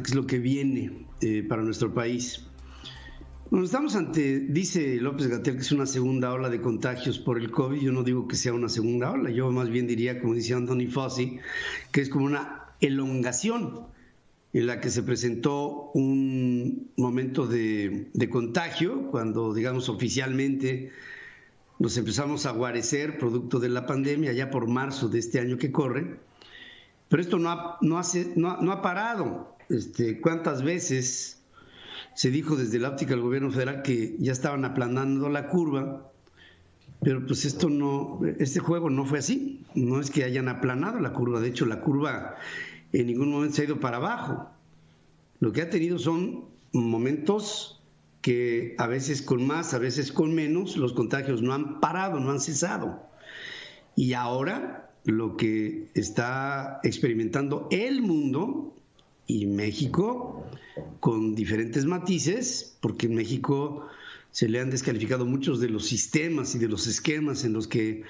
es lo que viene para nuestro país. Bueno, estamos ante, dice López-Gatell, que es una segunda ola de contagios por el COVID. Yo no digo que sea una segunda ola, yo más bien diría, como dice Anthony Fauci, que es como una elongación en la que se presentó un momento de contagio, cuando, digamos, oficialmente nos empezamos a guarecer producto de la pandemia, ya por marzo de este año que corre. Pero esto no ha parado. ¿Cuántas veces se dijo desde la óptica del gobierno federal que ya estaban aplanando la curva? Pero pues este juego no fue así. No es que hayan aplanado la curva. De hecho, la curva en ningún momento se ha ido para abajo. Lo que ha tenido son momentos que a veces con más, a veces con menos, los contagios no han parado, no han cesado. Y ahora lo que está experimentando el mundo y México, con diferentes matices, porque en México se le han descalificado muchos de los sistemas y de los esquemas en los que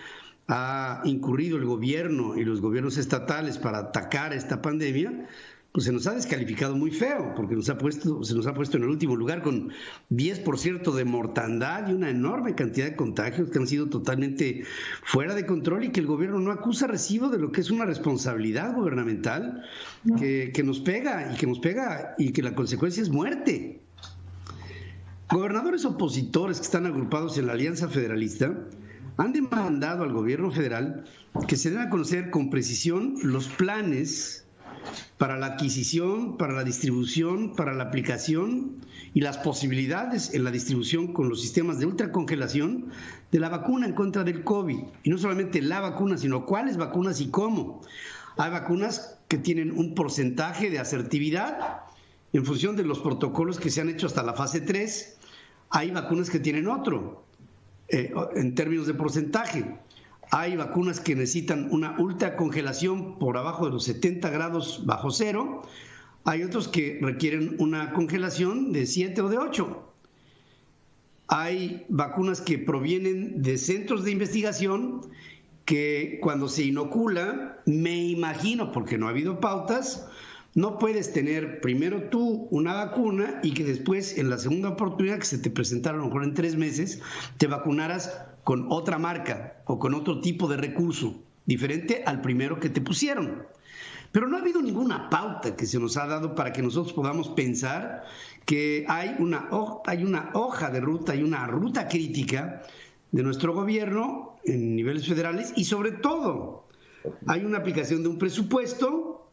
ha incurrido el gobierno y los gobiernos estatales para atacar esta pandemia, pues se nos ha descalificado muy feo, porque se nos ha puesto en el último lugar con 10% de mortandad y una enorme cantidad de contagios que han sido totalmente fuera de control y que el gobierno no acusa recibo de lo que es una responsabilidad gubernamental que nos pega y que la consecuencia es muerte. Gobernadores opositores que están agrupados en la Alianza Federalista han demandado al gobierno federal que se den a conocer con precisión los planes para la adquisición, para la distribución, para la aplicación y las posibilidades en la distribución con los sistemas de ultracongelación de la vacuna en contra del COVID. Y no solamente la vacuna, sino cuáles vacunas y cómo. Hay vacunas que tienen un porcentaje de asertividad en función de los protocolos que se han hecho hasta la fase 3. Hay vacunas que tienen otro, en términos de porcentaje. Hay vacunas que necesitan una ultracongelación por abajo de los 70 grados bajo cero. Hay otros que requieren una congelación de 7 o de 8. Hay vacunas que provienen de centros de investigación que cuando se inocula, me imagino, porque no ha habido pautas, no puedes tener primero tú una vacuna y que después en la segunda oportunidad que se te presentara a lo mejor en 3 meses, te vacunaras con otra marca o con otro tipo de recurso, diferente al primero que te pusieron. Pero no ha habido ninguna pauta que se nos ha dado para que nosotros podamos pensar que hay una hoja de ruta, hay una ruta crítica de nuestro gobierno en niveles federales y sobre todo hay una aplicación de un presupuesto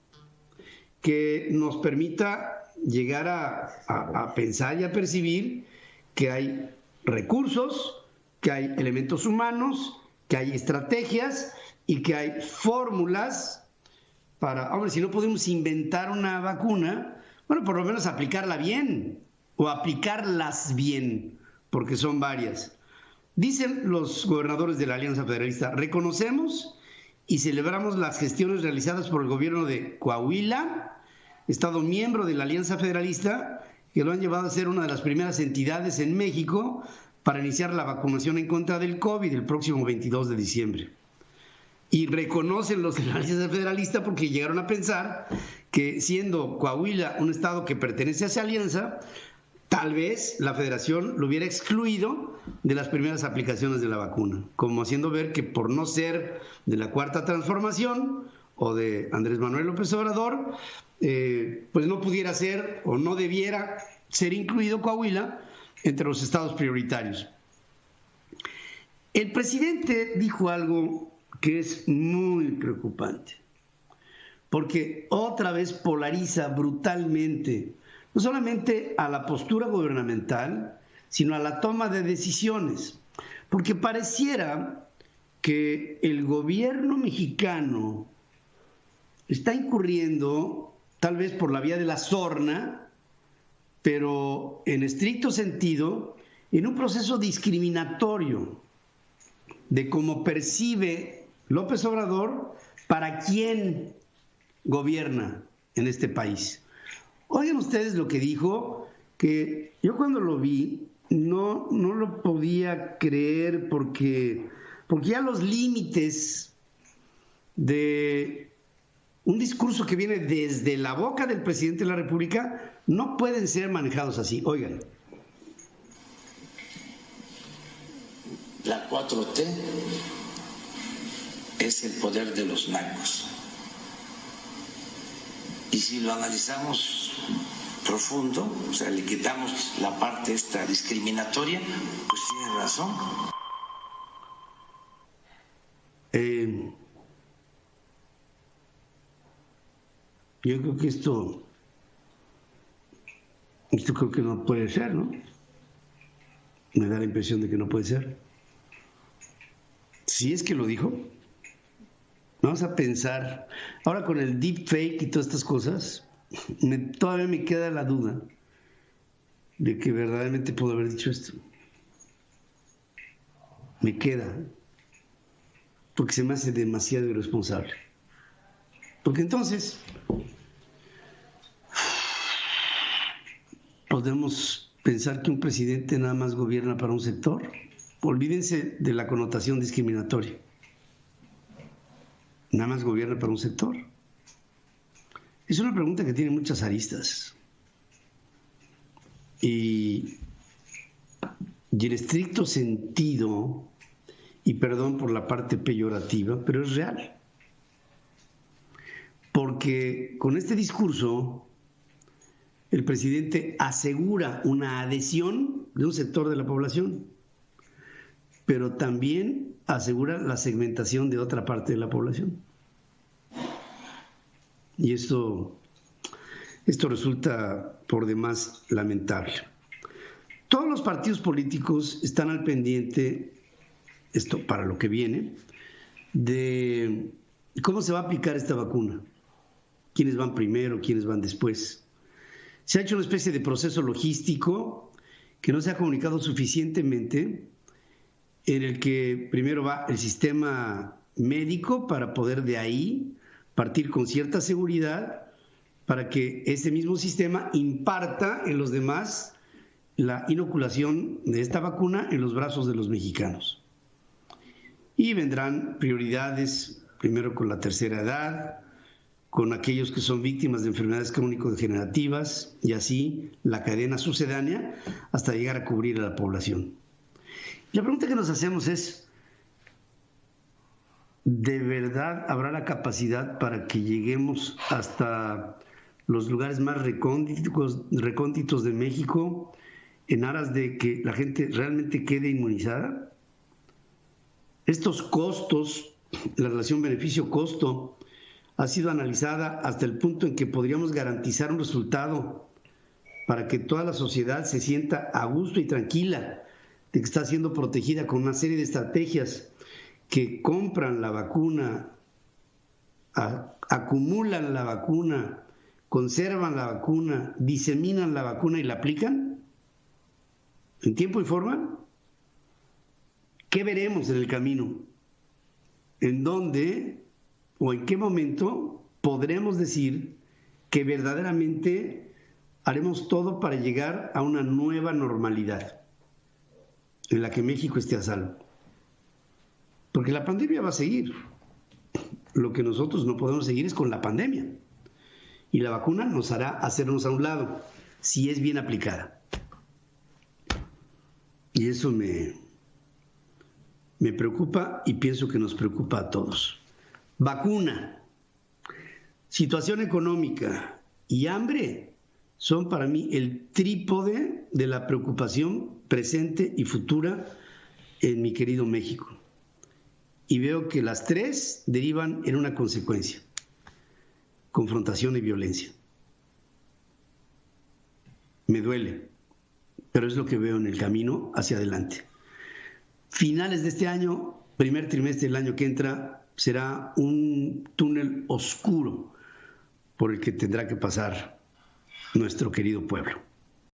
que nos permita llegar a pensar y a percibir que hay recursos, que hay elementos humanos, que hay estrategias y que hay fórmulas para, hombre, si no podemos inventar una vacuna, bueno, por lo menos aplicarla bien o aplicarlas bien, porque son varias. Dicen los gobernadores de la Alianza Federalista, reconocemos y celebramos las gestiones realizadas por el gobierno de Coahuila, estado miembro de la Alianza Federalista, que lo han llevado a ser una de las primeras entidades en México para iniciar la vacunación en contra del COVID el próximo 22 de diciembre. Y reconocen los de la Alianza Federalista porque llegaron a pensar que siendo Coahuila un estado que pertenece a esa alianza, tal vez la federación lo hubiera excluido de las primeras aplicaciones de la vacuna, como haciendo ver que por no ser de la Cuarta Transformación o de Andrés Manuel López Obrador, pues no pudiera ser o no debiera ser incluido Coahuila entre los estados prioritarios. El presidente dijo algo que es muy preocupante, porque otra vez polariza brutalmente, no solamente a la postura gubernamental, sino a la toma de decisiones, porque pareciera que el gobierno mexicano está incurriendo, tal vez por la vía de la sorna, pero en estricto sentido, en un proceso discriminatorio de cómo percibe López Obrador para quién gobierna en este país. Oigan ustedes lo que dijo, que yo cuando lo vi no lo podía creer porque ya los límites de un discurso que viene desde la boca del presidente de la República, no pueden ser manejados así. Oigan. La 4T es el poder de los narcos. Y si lo analizamos profundo, o sea, le quitamos la parte esta discriminatoria, pues tiene razón. Yo creo que esto creo que no puede ser, ¿no? Me da la impresión de que no puede ser. Si es que lo dijo, vamos a pensar, ahora con el deepfake y todas estas cosas, todavía me queda la duda de que verdaderamente pudo haber dicho esto. Me queda, porque se me hace demasiado irresponsable. Porque entonces podemos pensar que un presidente nada más gobierna para un sector. Olvídense de la connotación discriminatoria. Nada más gobierna para un sector. Es una pregunta que tiene muchas aristas. Y en estricto sentido, y perdón por la parte peyorativa, pero es real. Porque con este discurso el presidente asegura una adhesión de un sector de la población, pero también asegura la segmentación de otra parte de la población. Y esto resulta por demás lamentable. Todos los partidos políticos están al pendiente, esto para lo que viene, de cómo se va a aplicar esta vacuna. ¿Quiénes van primero? ¿Quiénes van después? Se ha hecho una especie de proceso logístico que no se ha comunicado suficientemente, en el que primero va el sistema médico para poder de ahí partir con cierta seguridad para que ese mismo sistema imparta en los demás la inoculación de esta vacuna en los brazos de los mexicanos. Y vendrán prioridades, primero con la tercera edad, con aquellos que son víctimas de enfermedades crónico-degenerativas y así la cadena sucedánea hasta llegar a cubrir a la población. La pregunta que nos hacemos es, ¿de verdad habrá la capacidad para que lleguemos hasta los lugares más recónditos de México en aras de que la gente realmente quede inmunizada? Estos costos, la relación beneficio-costo, ha sido analizada hasta el punto en que podríamos garantizar un resultado para que toda la sociedad se sienta a gusto y tranquila de que está siendo protegida con una serie de estrategias que compran la vacuna, acumulan la vacuna, conservan la vacuna, diseminan la vacuna y la aplican en tiempo y forma. ¿Qué veremos en el camino? ¿En dónde o en qué momento podremos decir que verdaderamente haremos todo para llegar a una nueva normalidad en la que México esté a salvo? Porque la pandemia va a seguir. Lo que nosotros no podemos seguir es con la pandemia. Y la vacuna nos hará hacernos a un lado, si es bien aplicada. Y eso me preocupa y pienso que nos preocupa a todos. Vacuna, situación económica y hambre son para mí el trípode de la preocupación presente y futura en mi querido México. Y veo que las tres derivan en una consecuencia: confrontación y violencia. Me duele, pero es lo que veo en el camino hacia adelante. Finales de este año, primer trimestre del año que entra, será un túnel oscuro por el que tendrá que pasar nuestro querido pueblo.